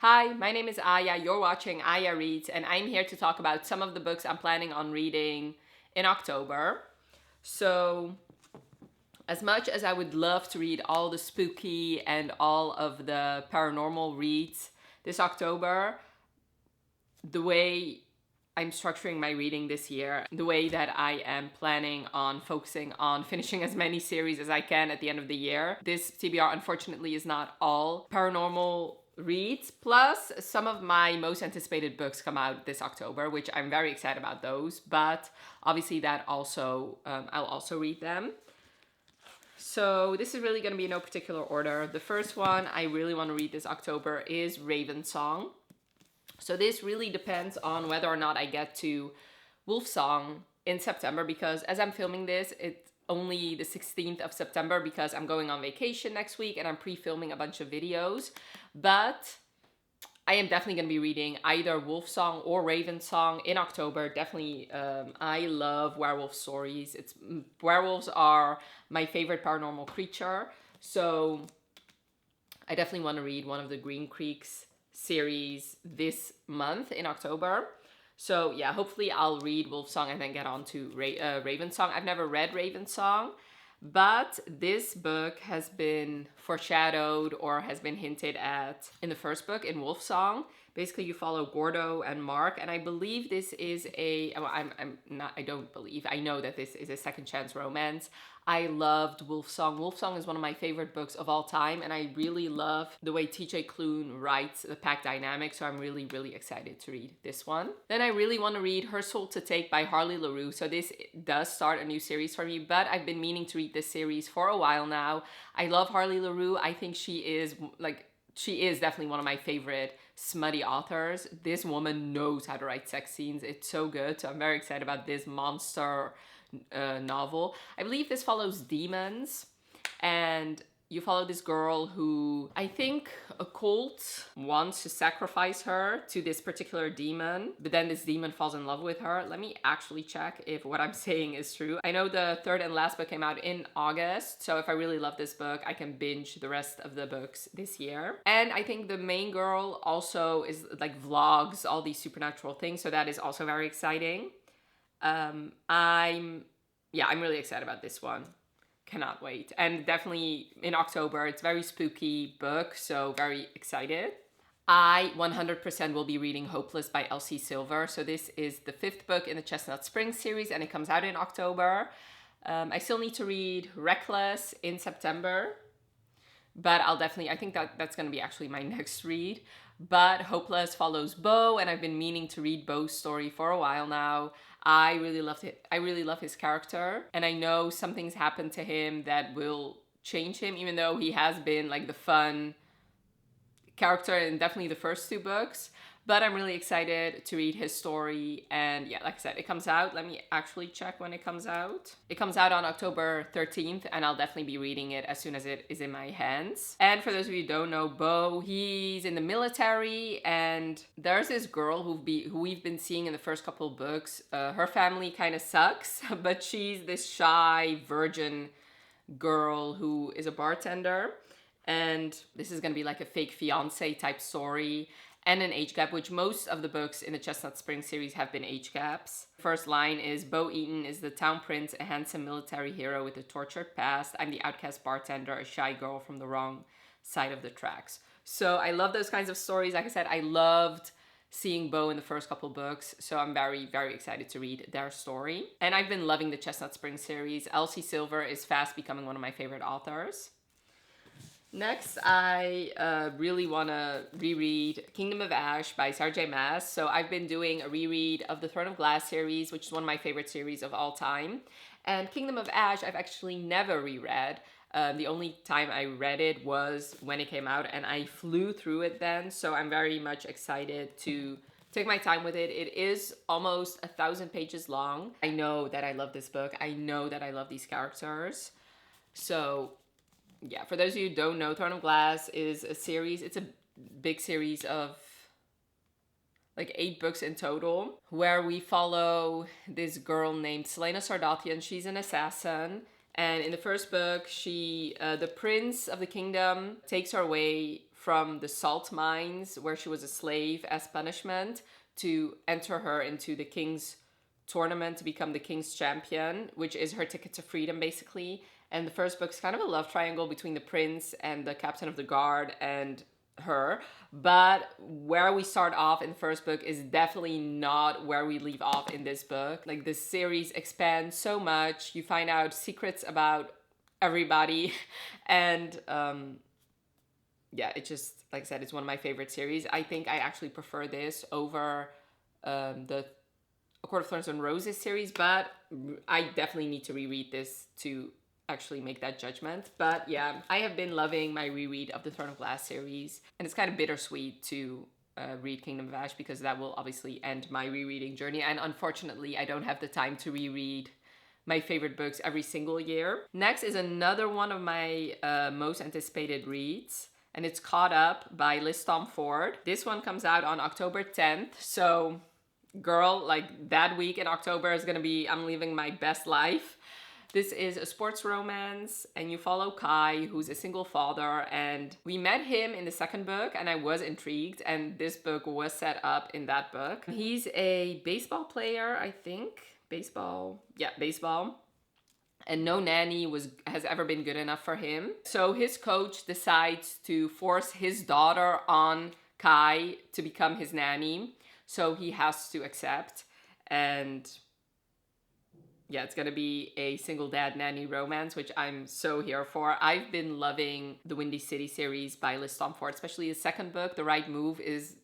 Hi, my name is Aya, you're watching Aya Reads, and I'm here to talk about some of the books I'm planning on reading in October. So, as much as I would love to read all the spooky and all of the paranormal reads this October, the way I'm structuring my reading this year, the way that I am planning on focusing on finishing as many series as I can at the end of the year. This TBR unfortunately is not all paranormal reads, plus some of my most anticipated books come out this October, which I'm very excited about those, but obviously that also I'll also read them. So this is really going to be in no particular order. The first one I really want to read this October is Ravensong. So this really depends on whether or not I get to Wolfsong in September, because as I'm filming this, it's only the 16th of September because I'm going on vacation next week and I'm pre-filming a bunch of videos. But I am definitely going to be reading either Wolfsong or Ravensong in October. Definitely, I love werewolf stories. Werewolves are my favorite paranormal creature. So I definitely want to read one of the Green Creeks series this month in October. So yeah, hopefully I'll read Wolfsong and then get on to Ravensong. I've never read Ravensong, but this book has been foreshadowed or has been hinted at in the first book, in Wolfsong. Basically, you follow Gordo and Mark, and I believe this is I know that this is a second chance romance. I loved Wolfsong. Wolfsong is one of my favorite books of all time, and I really love the way TJ Klune writes the pack dynamic, so I'm really, really excited to read this one. Then I really want to read Her Soul to Take by Harley LaRue, so this does start a new series for me, but I've been meaning to read this series for a while now. I love Harley LaRue. I think she is definitely one of my favorite smutty authors. This woman knows how to write sex scenes. It's so good. So I'm very excited about this monster novel. I believe this follows demons, and you follow this girl who, I think a cult wants to sacrifice her to this particular demon, but then this demon falls in love with her. Let me actually check if what I'm saying is true. I know the third and last book came out in August, so if I really love this book, I can binge the rest of the books this year. And I think the main girl also is like vlogs all these supernatural things, so that is also very exciting. I'm really excited about this one. Cannot wait. And definitely in October, it's a very spooky book, so very excited. I 100% will be reading Hopeless by Elsie Silver. So this is the 5th book in the Chestnut Springs series, and it comes out in October. I still need to read Reckless in September, but I think that's going to be actually my next read. But Hopeless follows Beau, and I've been meaning to read Beau's story for a while now. I really loved it. I really love his character, and I know something's happened to him that will change him, even though he has been like the fun character in definitely the first 2 books. But I'm really excited to read his story, and yeah, like I said, it comes out. Let me actually check when it comes out. It comes out on October 13th, and I'll definitely be reading it as soon as it is in my hands. And for those of you who don't know Beau, he's in the military, and there's this girl who we've been seeing in the first couple of books. Her family kind of sucks, but she's this shy virgin girl who is a bartender, and this is going to be like a fake fiance type story and an age gap, which most of the books in the Chestnut Springs series have been age gaps. First line is, Beau Eaton is the town prince, a handsome military hero with a tortured past. I'm the outcast bartender, a shy girl from the wrong side of the tracks. So I love those kinds of stories. Like I said, I loved seeing Beau in the first couple books, so I'm very, very excited to read their story. And I've been loving the Chestnut Springs series. Elsie Silver is fast becoming one of my favorite authors. Next, I really want to reread Kingdom of Ash by Sarah J. Maas. So I've been doing a reread of the Throne of Glass series, which is one of my favorite series of all time. And Kingdom of Ash, I've actually never reread. The only time I read it was when it came out, and I flew through it then. So I'm very much excited to take my time with it. It is almost 1,000 pages long. I know that I love this book. I know that I love these characters. So yeah, for those of you who don't know, Throne of Glass is a series. It's a big series of like 8 books in total, where we follow this girl named Selena Sardathian. She's an assassin, and in the first book, the prince of the kingdom takes her away from the salt mines where she was a slave as punishment to enter her into the king's tournament to become the king's champion, which is her ticket to freedom basically. And the first book's kind of a love triangle between the prince and the captain of the guard and her. But where we start off in the first book is definitely not where we leave off in this book. Like, this series expands so much. You find out secrets about everybody. And yeah, it just, like I said, it's one of my favorite series. I think I actually prefer this over the A Court of Thorns and Roses series, but I definitely need to reread this to actually make that judgment. But yeah, I have been loving my reread of the Throne of Glass series, and it's kind of bittersweet to read Kingdom of Ash because that will obviously end my rereading journey, and unfortunately I don't have the time to reread my favorite books every single year. Next is another one of my most anticipated reads, and it's Caught Up by Liz Tomford. This one comes out on October 10th, so girl, like, that week in October is gonna be, I'm living my best life. This is a sports romance, and you follow Kai, who's a single father, and we met him in the second book, and I was intrigued, and this book was set up in that book. He's a baseball player, I think. Baseball. And no nanny has ever been good enough for him. So his coach decides to force his daughter on Kai to become his nanny. So he has to accept, and yeah, it's gonna be a single dad nanny romance, which I'm so here for. I've been loving the Windy City series by Liz Tomford, especially the second book, The Right Move, is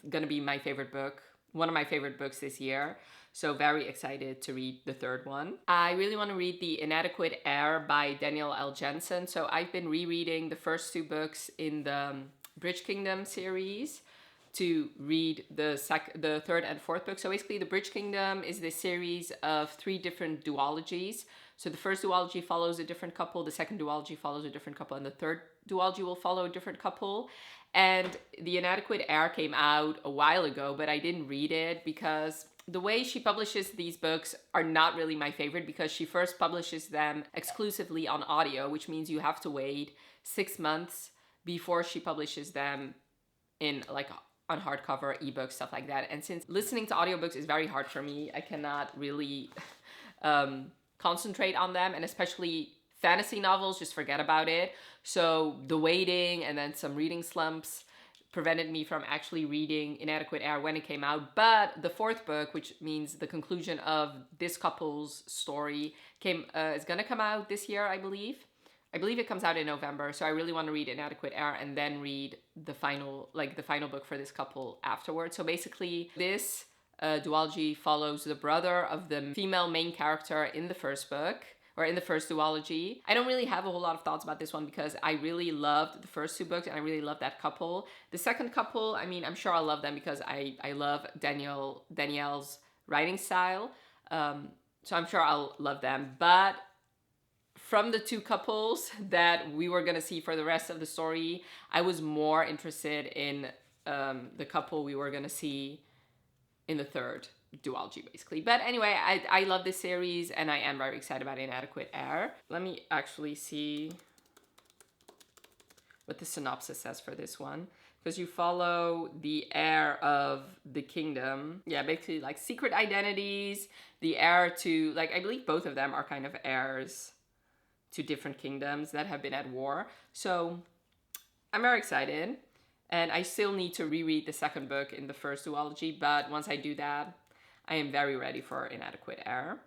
gonna be my favorite book, one of my favorite books this year. So very excited to read the third one. I really want to read The Inadequate Heir by Danielle L. Jensen. So I've been rereading the first two books in the Bridge Kingdom series to read the third and fourth book. So basically, the Bridge Kingdom is this series of 3 different duologies. So the first duology follows a different couple, the second duology follows a different couple, and the third duology will follow a different couple. And The Inadequate Heir came out a while ago, but I didn't read it because the way she publishes these books are not really my favorite, because she first publishes them exclusively on audio, which means you have to wait 6 months before she publishes them in, like, on hardcover, ebook, stuff like that. And since listening to audiobooks is very hard for me, I cannot really concentrate on them, and especially fantasy novels, just forget about it. So the waiting and then some reading slumps prevented me from actually reading Inadequate Heir when it came out. But the fourth book, which means the conclusion of this couple's story, is gonna come out this year, I believe. I believe it comes out in November, so I really want to read Inadequate Heir and then read the final book for this couple afterwards. So basically, this duology follows the brother of the female main character in the first book, or in the first duology. I don't really have a whole lot of thoughts about this one because I really loved the first 2 books and I really loved that couple. The second couple, I mean, I'm sure I'll love them because I love Danielle's writing style. So I'm sure I'll love them. But from the 2 couples that we were gonna see for the rest of the story, I was more interested in the couple we were gonna see in the third duology, basically. But anyway, I love this series, and I am very excited about Inadequate Heir. Let me actually see what the synopsis says for this one, because you follow the heir of the kingdom. Yeah, basically, like, secret identities, the heir to, like, I believe both of them are kind of heirs to different kingdoms that have been at war. So I'm very excited, and I still need to reread the second book in the first duology, but once I do that, I am very ready for Inadequate Heir.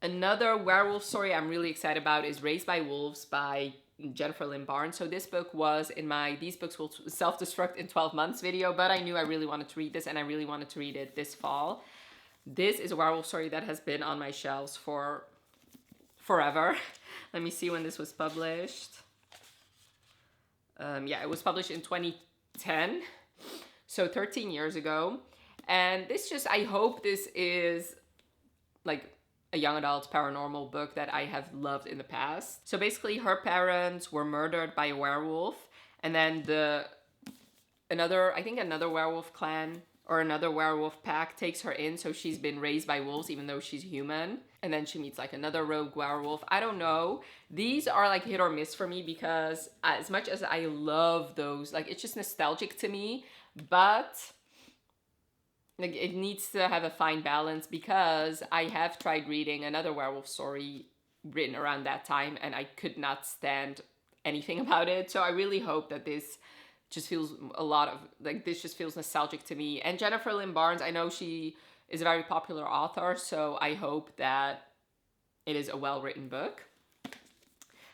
Another werewolf story I'm really excited about is Raised by Wolves by Jennifer Lynn Barnes. So this book was in my These Books Will Self-Destruct in 12 Months video, but I knew I really wanted to read this, and I really wanted to read it this fall. This is a werewolf story that has been on my shelves for forever. Let me see when this was published. Yeah, it was published in 2010, so 13 years ago. And this just, I hope this is like a young adult paranormal book that I have loved in the past. So basically, her parents were murdered by a werewolf, and then another werewolf clan or another werewolf pack takes her in, so she's been raised by wolves even though she's human. And then she meets like another rogue werewolf. I don't know. These are like hit or miss for me because as much as I love those, like it's just nostalgic to me, but like it needs to have a fine balance because I have tried reading another werewolf story written around that time and I could not stand anything about it. So I really hope that this just feels a lot of like this just feels nostalgic to me. And Jennifer Lynn Barnes, I know she is a very popular author, so I hope that it is a well-written book.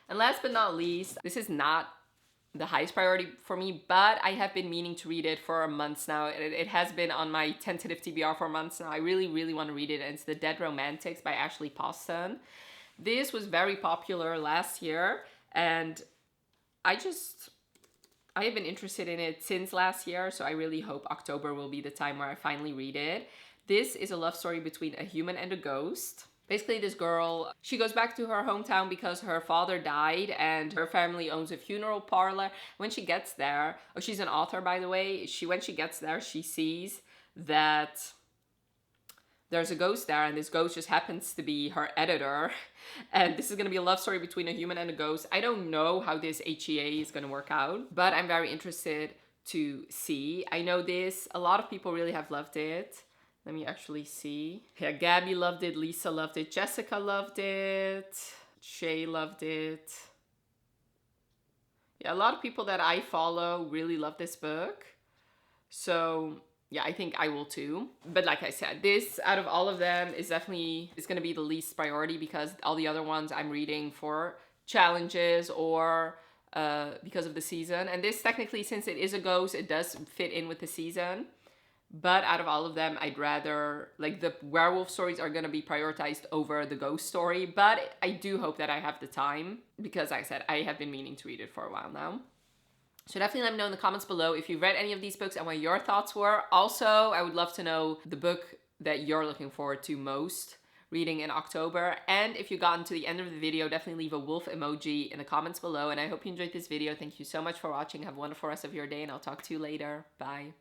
And last but not least, this is not the highest priority for me, but I have been meaning to read it for months now. It has been on my tentative TBR for months now. I really, really want to read it, and it's The Dead Romantics by Ashley Poston. This was very popular last year, and I have been interested in it since last year, so I really hope October will be the time where I finally read it. This is a love story between a human and a ghost. Basically, this girl, she goes back to her hometown because her father died and her family owns a funeral parlor. When she gets there, oh, she's an author, by the way. When she gets there, she sees that there's a ghost there, and this ghost just happens to be her editor. And this is going to be a love story between a human and a ghost. I don't know how this HEA is going to work out, but I'm very interested to see. I know a lot of people really have loved it. Let me actually see. Yeah, Gabby loved it, Lisa loved it, Jessica loved it, Shay loved it. Yeah, a lot of people that I follow really love this book. So yeah, I think I will too. But like I said, this out of all of them is going to be the least priority because all the other ones I'm reading for challenges or because of the season. And this technically, since it is a ghost, it does fit in with the season. But out of all of them, I'd rather, like the werewolf stories are going to be prioritized over the ghost story. But I do hope that I have the time because like I said, I have been meaning to read it for a while now. So definitely let me know in the comments below if you've read any of these books and what your thoughts were. Also, I would love to know the book that you're looking forward to most reading in October. And if you've gotten to the end of the video, definitely leave a wolf emoji in the comments below. And I hope you enjoyed this video. Thank you so much for watching. Have a wonderful rest of your day and I'll talk to you later. Bye.